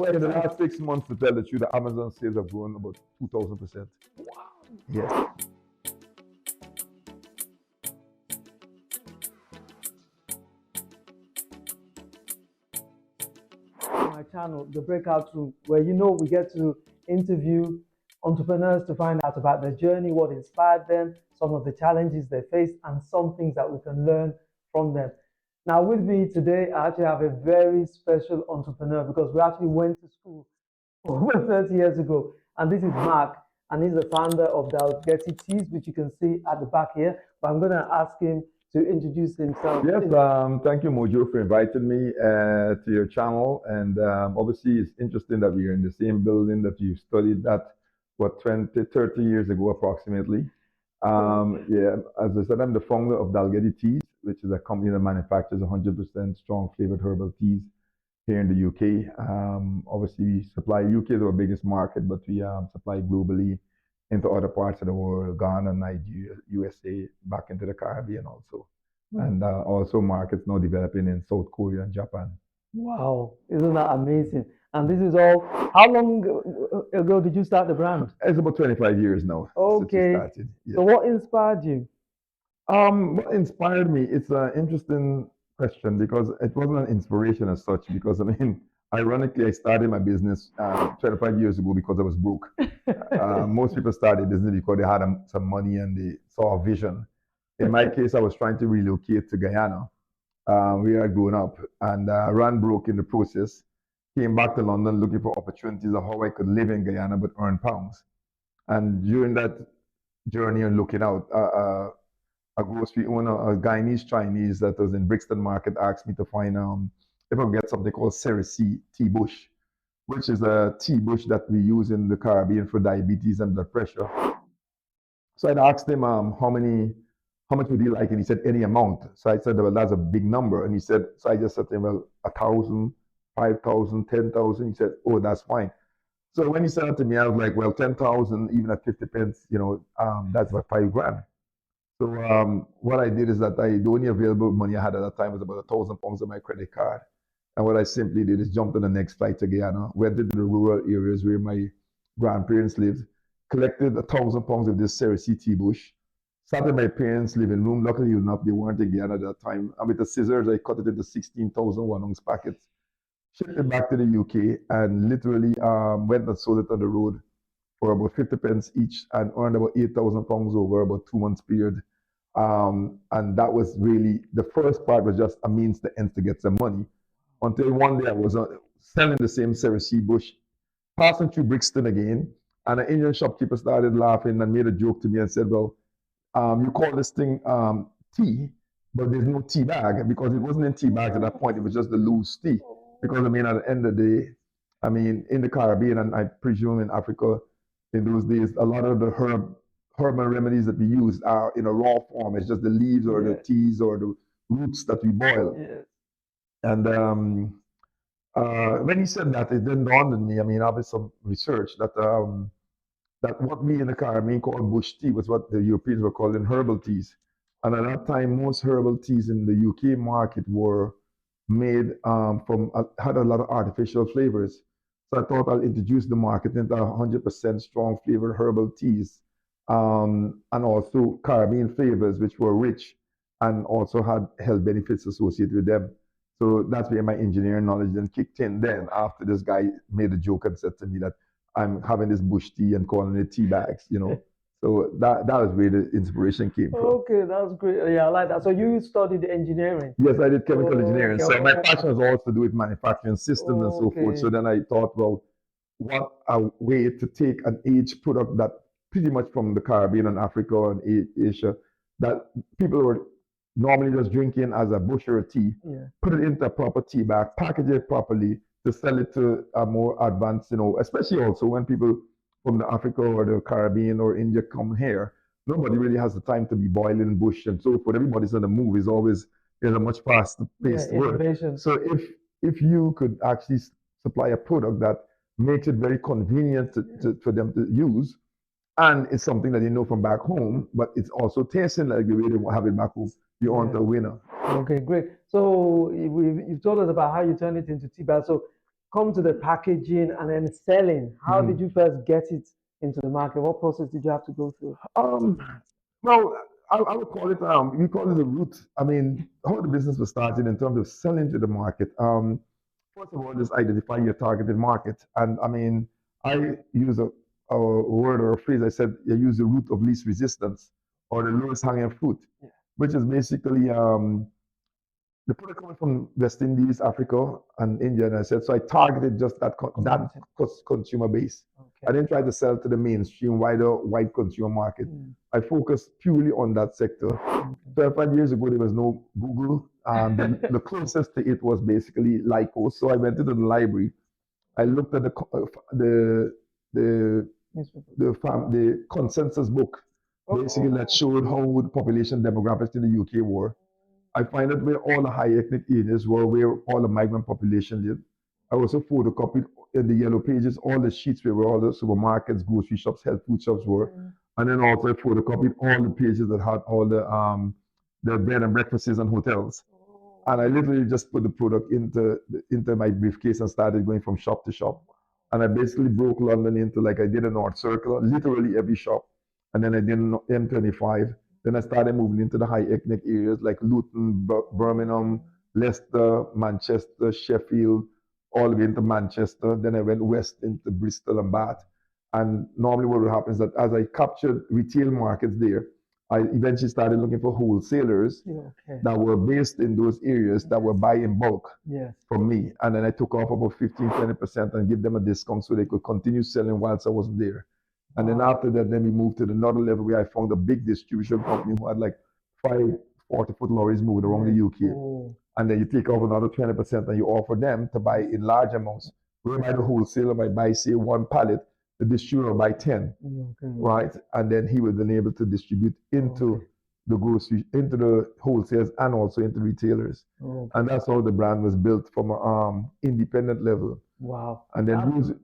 Well, in the last 6 months, to tell the truth, the Amazon sales have grown about 2,000%. Wow. Yes. My channel, the Breakout Room, where we get to interview entrepreneurs to find out about their journey, what inspired them, some of the challenges they faced, and some things that we can learn from them. Now, with me today, I actually have a very special entrepreneur because we actually went to school over 30 years ago. And this is Mark, and he's the founder of Dalgety Teas, which you can see at the back here. But I'm going to ask him to introduce himself. Yes, thank you, MOJO, for inviting me to your channel. And obviously, it's interesting that we are in the same building that you studied that, what, 20, 30 years ago, approximately. Yeah, as I said, I'm the founder of Dalgety Teas, which is a company that manufactures 100% strong flavored herbal teas here in the UK. Obviously, we supply UK is our biggest market, but we supply globally into other parts of the world, Ghana, Nigeria, USA, back into the Caribbean also. And also markets now developing in South Korea and Japan. Wow, isn't that amazing? And this is all, how long ago did you start the brand? It's about 25 years now since we Okay. started. Yes. So what inspired you? What inspired me? It's an interesting question because it wasn't an inspiration as such. Because I mean, ironically, I started my business 25 years ago because I was broke. Most people started business because they had some money and they saw a vision. In my case, I was trying to relocate to Guyana, where I'd grown up, and ran broke in the process. Came back to London looking for opportunities of how I could live in Guyana but earn pounds. And during that journey and looking out, a grocery owner, a Guyanese Chinese that was in Brixton Market, asked me to find if I could get something called Cerisi tea bush, which is a tea bush that we use in the Caribbean for diabetes and blood pressure. So I'd asked him how much would he like, and he said any amount. So I said, well, that's a big number, and he said, so I just said to him, well, 1,000, 5,000, 10,000. He said, oh, that's fine. So when he said it to me, I was like, well, 10,000, even at 50 pence, that's about 5 grand. So what I did is that the only available money I had at that time was about £1,000 on my credit card. And what I simply did is jumped on the next flight to Guyana, went into the rural areas where my grandparents lived, collected £1,000 of this Cerisi tea bush, sat in my parents' living room. Luckily enough, they weren't in Guyana at that time. And with the scissors, I cut it into 16,000 1-ounce packets, shipped it back to the UK, and literally went and sold it on the road for about 50 pence each and earned about £8,000 over about 2 months period. And that was really, the first part was just a means to end to get some money. Until one day I was selling the same Cerisi bush, passing through Brixton again, and an Indian shopkeeper started laughing and made a joke to me and said, well, you call this thing tea, but there's no tea bag, because it wasn't in tea bags at that point. It was just the loose tea. Because I mean, at the end of the day, I mean, in the Caribbean and I presume in Africa, in those days, a lot of the herbal remedies that we use are in a raw form. It's just the leaves or the teas or the roots that we boil. And when he said that, it then dawned on me. I mean, I did some research that that what we in the Caribbean call bush tea was what the Europeans were calling herbal teas. And at that time, most herbal teas in the UK market were made had a lot of artificial flavors. So I thought I'll introduce the market into 100% strong flavored herbal teas, and also Caribbean flavors, which were rich and also had health benefits associated with them. So that's where my engineering knowledge then kicked in. Then after this guy made a joke and said to me that I'm having this bush tea and calling it tea bags. So that was where the inspiration came from. Okay, that's great. Yeah, I like that. So you studied engineering? Yes, I did chemical engineering. So my passion was also to do with manufacturing systems and so forth. So then I thought, well, what a way to take an aged product that pretty much from the Caribbean and Africa and Asia that people were normally just drinking as a bush or a tea, put it into a proper tea bag, package it properly to sell it to a more advanced, especially also when people from the Africa or the Caribbean or India come here, nobody really has the time to be boiling bush and so forth. Everybody's on the move. It's always a much faster paced work. So if you could actually supply a product that makes it very convenient for them to use, and it's something that they know from back home, but it's also tasting like the way they have it back home, you're on the winner. Okay, great. So you've told us about how you turn it into tea bag. So come to the packaging and then selling? How did Mhm. you first get it into the market? What process did you have to go through? Um, well, I would call it, we call it the route. I mean, how the business was started in terms of selling to the market. First of all, just identify your targeted market. And I mean, I use a word or a phrase. I said, you use the route of least resistance or the lowest hanging fruit, Yeah. which is basically the product coming from West Indies, Africa, and India. And I said, so I targeted just that Community. consumer base. I Okay. didn't try to sell to the mainstream, wider white consumer market. I focused purely on that sector. Okay. 5 years ago, there was no Google. The closest to it was basically Lycos. So I went into the library. I looked at the the Newspaper. the consensus book, basically that showed how the population demographics in the UK were. I find out where all the high ethnic areas were, where all the migrant population lived. I also photocopied in the yellow pages all the sheets where all the supermarkets, grocery shops, health food shops were. And then also I photocopied all the pages that had all the bed and breakfasts and hotels. And I literally just put the product into my briefcase and started going from shop to shop. And I basically broke London into, like, I did a North Circle, literally every shop. And then I did M25. Then I started moving into the high ethnic areas like Luton, Birmingham, Leicester, Manchester, Sheffield, all the way into Manchester. Then I went west into Bristol and Bath. And normally what would happen is that as I captured retail markets there, I eventually started looking for wholesalers Okay. that were based in those areas that were buying in bulk Yes. from me. And then I took off about 15, 20% and give them a discount so they could continue selling whilst I wasn't there. And then after that, then we moved to another level where I found a big distribution company who had like 5 40-foot lorries moving around the UK. And then you take off another 20% and you offer them to buy in large amounts. Whereby the wholesaler might buy, say, one pallet, the distributor buy 10, right? And then he will then able to distribute into the grocery, into the wholesalers and also into retailers. And that's how the brand was built from an independent level. Wow. And then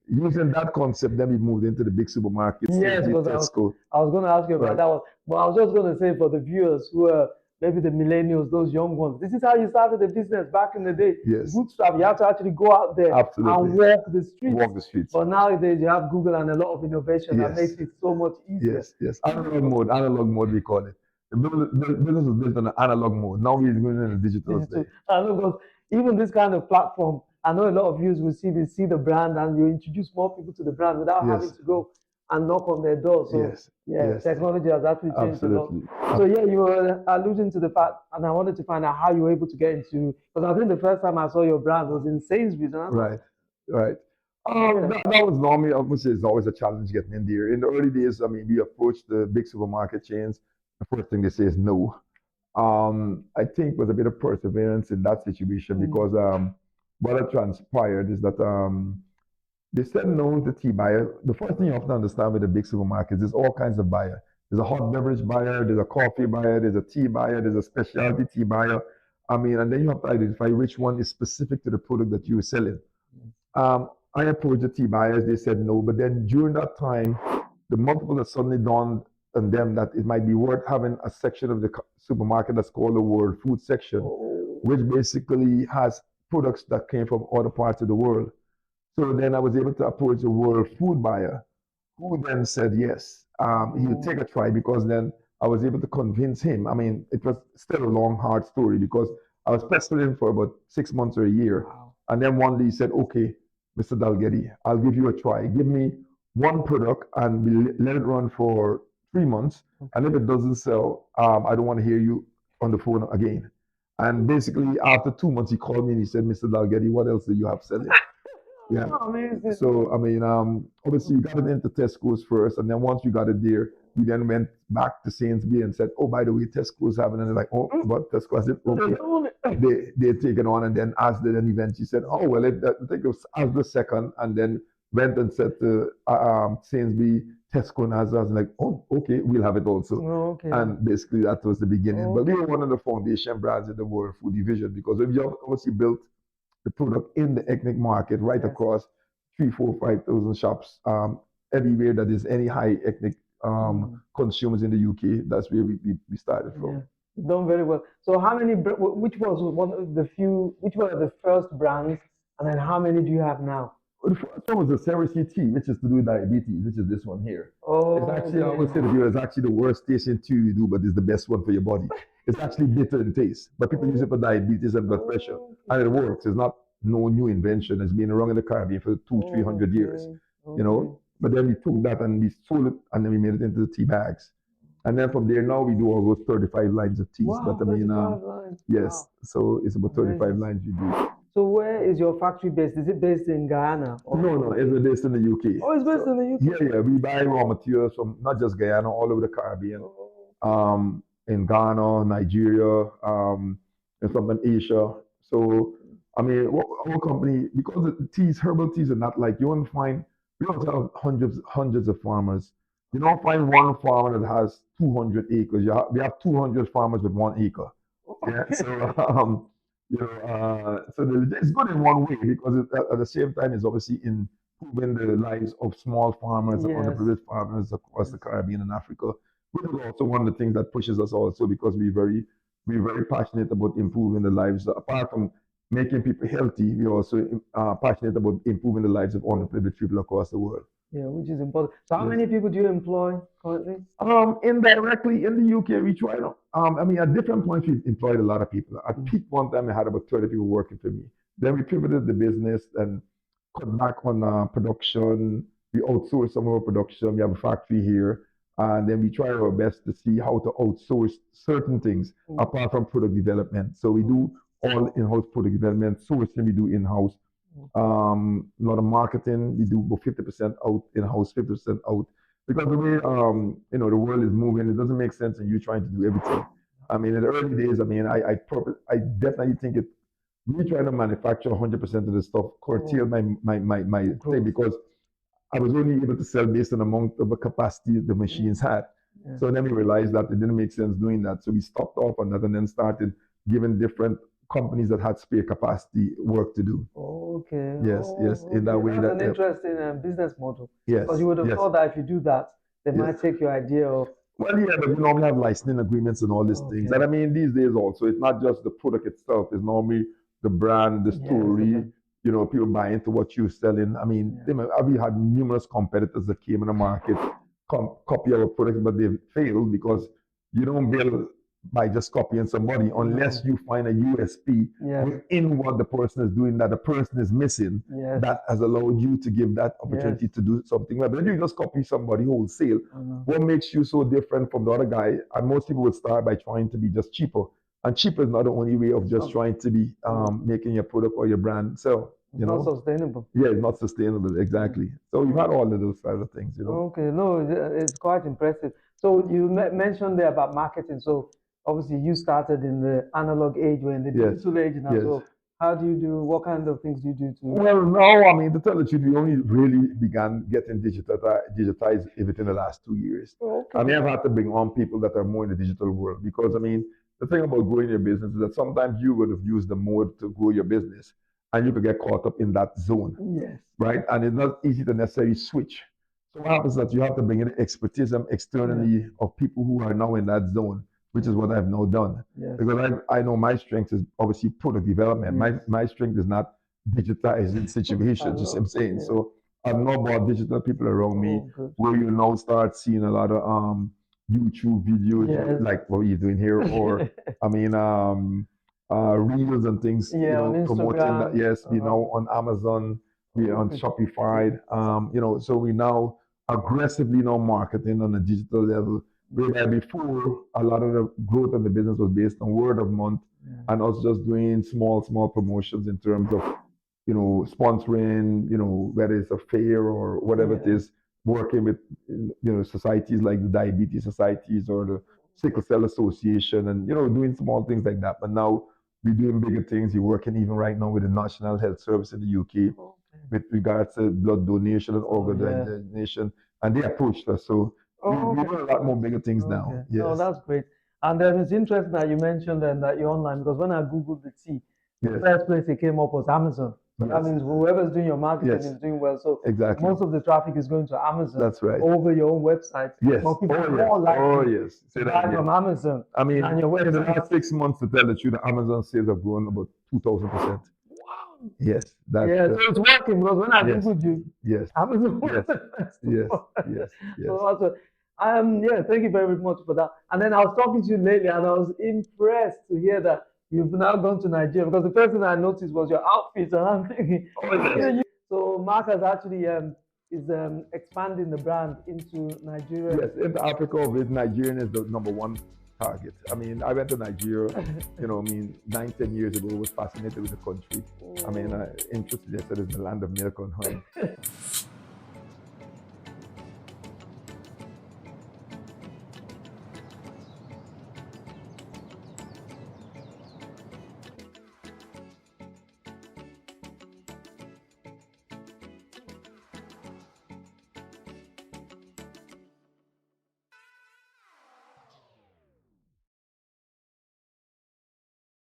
using that concept, then we moved into the big supermarkets. Yes, because I was going to ask you about that one. But I was just going to say for the viewers who are maybe the millennials, those young ones, this is how you started the business back in the day. Yes. Bootstrap, you have to actually go out there and walk the streets. Walk the streets. But nowadays you have Google and a lot of innovation that makes it so much easier. Yes. Analog mode we call it. The business was built on the analog mode. Now we're going in the digital state. I know, because even this kind of platform, I know a lot of viewers will see the brand and you introduce more people to the brand without having to go and knock on their door. So technology has actually changed a lot. So you were alluding to the fact, and I wanted to find out how you were able to get into, because I think the first time I saw your brand was in Sainsbury's. Right. That was normally, obviously, it's always a challenge getting in there. In the early days, I mean, we approached the big supermarket chains. The first thing they say is no. I think was a bit of perseverance in that situation because what had transpired is that they said no to tea buyer. The first thing you have to understand with the big supermarkets, there's all kinds of buyer. There's a hot beverage buyer, there's a coffee buyer, there's a tea buyer, there's a specialty tea buyer. I mean, and then you have to identify which one is specific to the product that you're selling. I approached the tea buyers, they said no, but then during that time, the multiple that suddenly dawned on them that it might be worth having a section of the supermarket that's called the world food section, which basically has products that came from other parts of the world. So then I was able to approach the world food buyer, who then said yes, he would take a try, because then I was able to convince him. I mean, it was still a long, hard story because I was pestering him for about 6 months or a year. And then one day he said, okay, Mr. Dalgety, I'll give you a try. Give me one product and we'll let it run for 3 months. And if it doesn't sell, I don't want to hear you on the phone again. And basically, after 2 months, he called me and he said, Mr. Dalgety, what else do you have selling? Amazing. So, I mean, obviously, you got it into Tesco's first. And then once you got it there, we then went back to Sainsbury's and said, oh, by the way, Tesco's having it. And they're like, oh, what? Tesco has it? Okay. They take it on and then asked it an event. She said, oh, well, I think it was as the second, and then went and said to Sainsbury's, Tesco, and as I was like, oh, okay, we'll have it also. And basically that was the beginning. But we were one of the foundation brands in the world food division because we obviously built the product in the ethnic market right across 3, 4, 5,000 shops everywhere that is any high ethnic consumers in the UK. That's where we started from. Done very well. So how many? Which was one of the few? Which were the first brands And then how many do you have now? Well, the first one was the Cerise tea, which is to do with diabetes, which is this one here. It's Oh, actually, I always say to okay. people, it's actually the worst tasting tea you do, but it's the best one for your body. It's actually bitter in taste, but people use it Oh, for diabetes and blood pressure, and it okay. works. It's not no new invention. It's been around in the Caribbean for two, 300 years, Okay. you know. Okay. But then we took that and we sold it, and then we made it into the tea bags. And then from there, now we do all those 35 lines of teas. But Wow, I mean, 35 lines. yes, Wow. so it's about 35 Amazing. lines we do. So where is your factory based? Is it based in Guyana No, or? no, it's based in the UK. Oh, it's based So in the yeah, UK. yeah, we buy raw materials from not just Guyana, all over the Caribbean, Oh, in Ghana, Nigeria, and sometimes Asia. So I mean, our company, because the teas, herbal teas, are not like you won't find. We don't have hundreds of farmers. You don't find one farmer that has 200 acres. We have 200 farmers with 1 acre. Yeah, okay. so it's good in one way because at the same time it's obviously improving the lives of small farmers and Yes. underprivileged farmers across the Yes. Caribbean and Africa. Which is also one of the things that pushes us also because we're very passionate about improving the lives. Apart from making people healthy, we're also passionate about improving the lives of underprivileged people across the world. Yeah, which is important. So how Yes. many people do you employ currently? Indirectly in the UK, we try to. I mean, at different points, we've employed a lot of people. At Mm. peak one time, I had about 30 people working for me. Then we pivoted the business and cut back on production. We outsource some of our production. We have a factory here, and then we try our best to see how to outsource certain things Mm. apart from product development. So we do all in-house product development. Sourcing we do in-house. Mm. A lot of marketing we do about 50% out in-house, 50% out because the way the world is moving, it doesn't make sense in you trying to do everything. I mean, in the early days, I mean, I definitely think it. Me trying to manufacture 100% of the stuff curtail Oh, my thing growth. because I was only able to sell based on the amount of the capacity the machines Mm. had. Yeah. So then we realized that it didn't make sense doing that. So we stopped off on that and then started giving different companies that had spare capacity work to do. Okay. Yes, yes, Oh, in that okay. way That's that an interesting business model. Because yes, you would have yes, thought that if you do that, they yes. might take your idea of, Well, yeah, but we normally have licensing agreements and all these things. And okay, I mean, these days also, it's not just the product itself, it's normally the brand, the yes, story, people buy into what you're selling. I mean, yeah, we had numerous competitors that came in the market, copy our products, but they've failed because you don't build by just copying somebody unless no, you find a USP yes, within what the person is doing that the person is missing yes, that has allowed you to give that yes, opportunity to do something well. But if you just copy somebody wholesale, I know. what makes you so different from the other guy? And most people would start by trying to be just cheaper. And cheaper is not the only way of It's just not, trying to be mm, making your product or your brand sell. it's not sustainable. Yeah, it's not sustainable Mm. exactly. So you've had all of those kind of things. Okay, no, it's quite impressive. So you mentioned there about marketing. So obviously you started in the analog age, we're in the Yes, digital age now. yes. So how do you do, what kind of things do you do to, Well, no, I mean, to tell the truth, we only really began getting digitized within the last 2 years. I okay, mean, I've had to bring on people that are more in the digital world because, I mean, the thing about growing your business is that sometimes you would have used the mode to grow your business and you could get caught up in that zone, yes, right? And it's not easy to necessarily switch. So what happens is that you have to bring in expertise yes, externally of people who are now in that zone, which is what I've now done. yes, Because I know my strength is obviously product development. yes, My strength is not digitizing I situations, you see what I'm know, saying? yeah. So I've now brought digital people around me Oh, good. where you now start seeing a lot of YouTube videos Yes. like what you're doing here, or I mean reels and things, Yeah, on promoting that. Instagram. Yes, we now on Amazon, we are on Okay. Shopify, so we now aggressively now marketing on a digital level. Where before a lot of the growth of the business was based on word of mouth Yeah. and us just doing small promotions in terms of sponsoring, whether it's a fair or whatever it Yeah. is, working with societies like the diabetes societies or the sickle cell association, and doing small things like that. But now we're doing bigger things. We're working even right now with the National Health Service in the UK Okay. with regards to blood donation and Oh, organ yeah. donation, and they approached us. So Oh, we're okay. doing a lot more bigger things now. Okay. No, Yes, that's great. And then it's interesting that you mentioned that you're online because when I Googled the tea, the yes, first place it came up was Amazon. So that yes, means whoever's doing your marketing yes, is doing well. So exactly. most of the traffic is going to Amazon That's right. over your own website. Yes. But people are Oh, yes. more Oh, likely yes. to Say that buy from again. Amazon I mean, than your in the website. last 6 months, to tell the truth, the Amazon sales have grown about 2,000%. Yes, that's Yeah, so it's working because when I yes, googled you, yes, I was the yes, yes, yes, yes. So also, yeah, thank you very much for that. And then I was talking to you lately, and I was impressed to hear that you've now gone to Nigeria because the first thing I noticed was your outfit, and I'm thinking, Oh, yes. so Mark has actually is expanding the brand into Nigeria. Yes, into Africa, with Nigerian is the number one target. I mean, I went to Nigeria, I mean, 9, 10 years ago, was fascinated with the country. I mean, interested, I said it's the land of milk and honey.